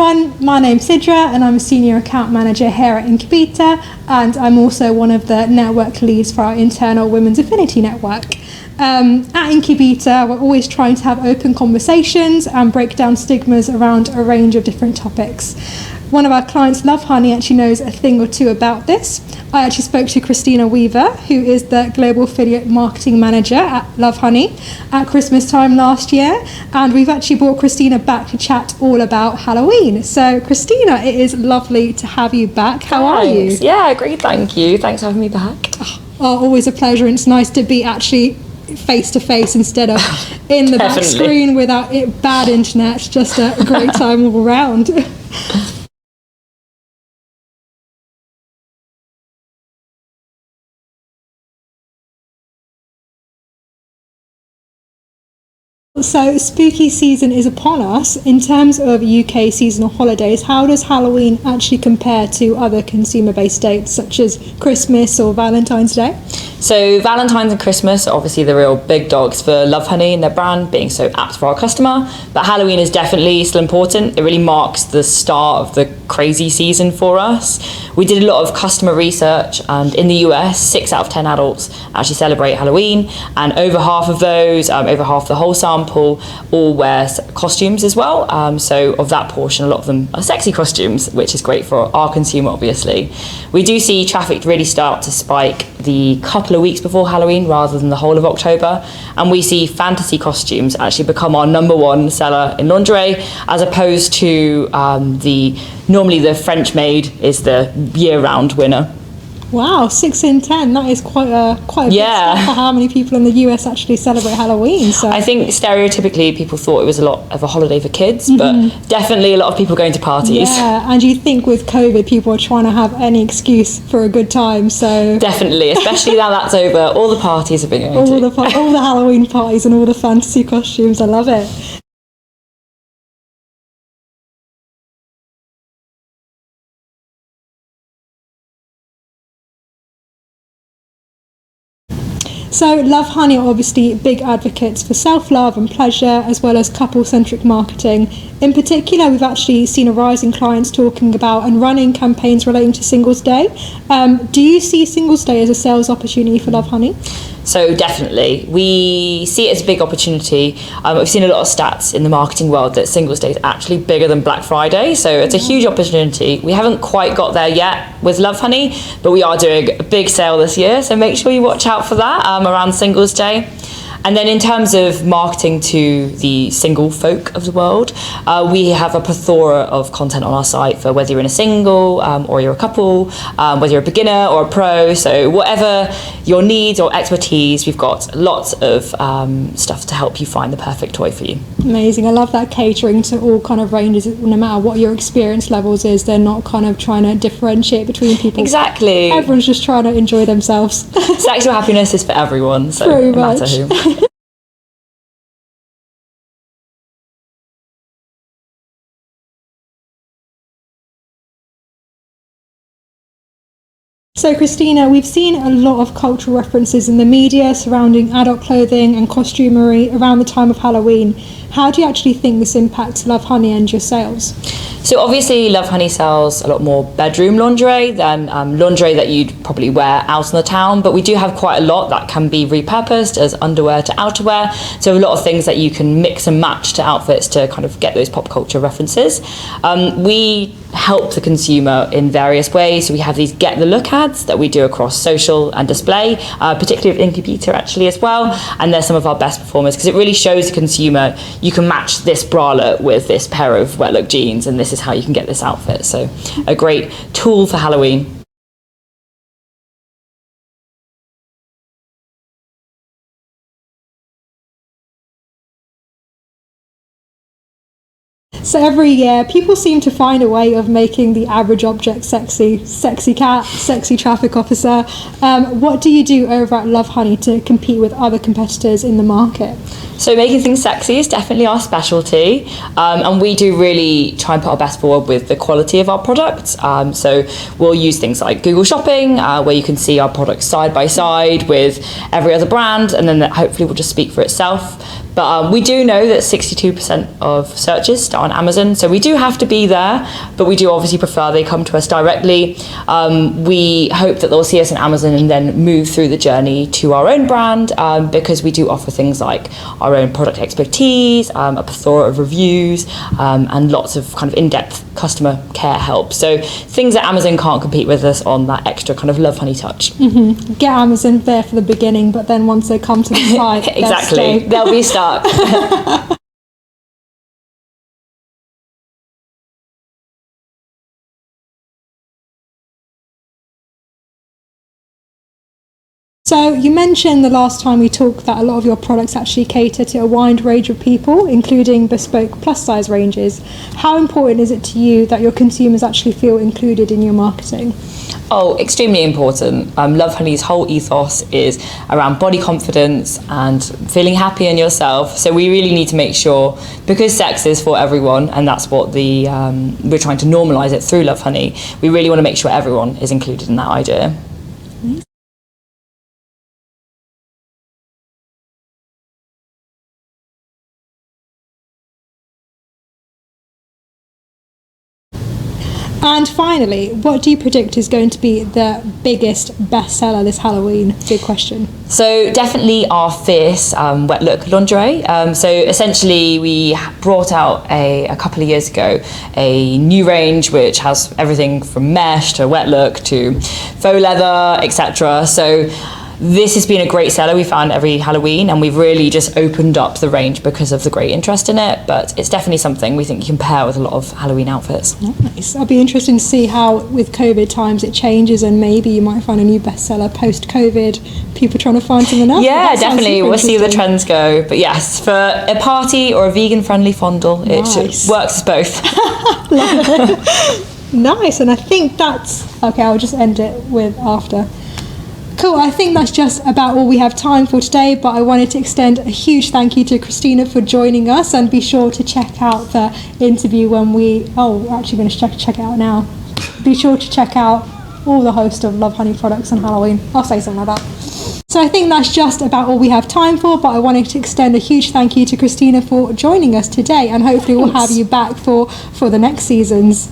everyone, my name's Sidra and I'm a Senior Account Manager here at Incubeta, and I'm also one of the network leads for our internal Women's Affinity Network. At Incubeta, we're always trying to have open conversations and break down stigmas around a range of different topics. One of our clients, Lovehoney, actually knows a thing or two about this. I actually spoke to Christina Weaver, who is the Global Affiliate Marketing Manager at Lovehoney, at Christmas time last year, and we've actually brought Christina back to chat all about Halloween. So Christina, it is lovely to have you back. How are you? Yeah, great, thank you. Thanks for having me back. Oh, always a pleasure, and it's nice to be actually face to face instead of in the back screen without bad internet. It's just a great time all around. So spooky season is upon us. In terms of UK seasonal holidays, how does Halloween actually compare to other consumer-based dates such as Christmas or Valentine's Day? So Valentine's and Christmas are obviously the real big dogs for Lovehoney and their brand being so apt for our customer, but Halloween is definitely still important. It really marks the start of the crazy season for us. We did a lot of customer research, and in the US, 6 out of 10 adults actually celebrate Halloween, and over half of those, over half the whole sample, all wear costumes as well. So of that portion, a lot of them are sexy costumes, which is great for our consumer, obviously. We do see traffic really start to spike the couple of weeks before Halloween rather than the whole of October, and we see fantasy costumes actually become our #1 seller in lingerie, as opposed to normally the French maid is the year-round winner. Wow, 6 in 10. That is quite a big step for how many people in the US actually celebrate Halloween. So I think stereotypically people thought it was a lot of a holiday for kids, but definitely a lot of people going to parties. Yeah, and you think with COVID people are trying to have any excuse for a good time. So definitely, especially now that's over, all the parties have been going to. All the Halloween parties and all the fantasy costumes. I love it. So Lovehoney are obviously big advocates for self-love and pleasure, as well as couple-centric marketing. In particular, we've actually seen a rise in clients talking about and running campaigns relating to Singles Day. Do you see Singles Day as a sales opportunity for Lovehoney? So definitely, we see it as a big opportunity. We've seen a lot of stats in the marketing world that Singles Day is actually bigger than Black Friday, so it's a huge opportunity. We haven't quite got there yet with Lovehoney, but we are doing a big sale this year, so make sure you watch out for that around Singles Day. And then in terms of marketing to the single folk of the world, we have a plethora of content on our site for whether you're in a single or you're a couple, whether you're a beginner or a pro. So whatever your needs or expertise, we've got lots of stuff to help you find the perfect toy for you. Amazing. I love that catering to all kind of ranges, no matter what your experience levels is. They're not kind of trying to differentiate between people. Exactly. Everyone's just trying to enjoy themselves. Sexual happiness is for everyone, so Pretty no matter much. who. So Christina, we've seen a lot of cultural references in the media surrounding adult clothing and costumery around the time of Halloween. How do you actually think this impacts Lovehoney and your sales? So obviously Lovehoney sells a lot more bedroom lingerie than lingerie that you'd probably wear out in the town, but we do have quite a lot that can be repurposed as underwear to outerwear. So a lot of things that you can mix and match to outfits to kind of get those pop culture references. We help the consumer in various ways. So we have these get the look ads that we do across social and display, particularly with Incubeta actually as well, and they're some of our best performers because it really shows the consumer you can match this bralette with this pair of wet look jeans and this is how you can get this outfit. So a great tool for Halloween. So every year, people seem to find a way of making the average object sexy. Sexy cat, sexy traffic officer. What do you do over at Lovehoney to compete with other competitors in the market? So making things sexy is definitely our specialty, and we do really try and put our best forward with the quality of our products. So we'll use things like Google Shopping, where you can see our products side by side with every other brand, and then that hopefully will just speak for itself. But we do know that 62% of searches start on Amazon. So we do have to be there, but we do obviously prefer they come to us directly. We hope that they'll see us on Amazon and then move through the journey to our own brand, because we do offer things like our own product expertise, a plethora of reviews, and lots of kind of in-depth customer care help. So things that Amazon can't compete with us on, that extra kind of Lovehoney touch. Get Amazon there for the beginning, but then once they come to the site, exactly, they'll be stuck. So you mentioned the last time we talked that a lot of your products actually cater to a wide range of people, including bespoke plus size ranges. How important is it to you that your consumers actually feel included in your marketing? Oh, extremely important. Lovehoney's whole ethos is around body confidence and feeling happy in yourself. So we really need to make sure, because sex is for everyone, and that's what we're trying to normalise it through Lovehoney. We really want to make sure everyone is included in that idea. And finally, what do you predict is going to be the biggest bestseller this Halloween? Big question. So definitely our Fierce wet look lingerie. So essentially we brought out a couple of years ago a new range which has everything from mesh to wet look to faux leather, etc. So this has been a great seller we found every Halloween, and we've really just opened up the range because of the great interest in it. But it's definitely something we think you can pair with a lot of Halloween outfits. Nice. I'll be interested to see how with COVID times it changes, and maybe you might find a new bestseller post-COVID, people trying to find something else. Yeah, definitely. We'll see the trends go. But yes, for a party or a vegan-friendly fondle, nice. It works as both. Nice, and I think that's... Okay, I'll just end it with after. Cool, I think that's just about all we have time for today, but I wanted to extend a huge thank you to Christina for joining us, and be sure to check out the interview when we... Oh, we're actually going to check it out now. Be sure to check out all the host of Lovehoney products on Halloween. I'll say something like that. So I think that's just about all we have time for, but I wanted to extend a huge thank you to Christina for joining us today, and hopefully we'll have you back for the next seasons.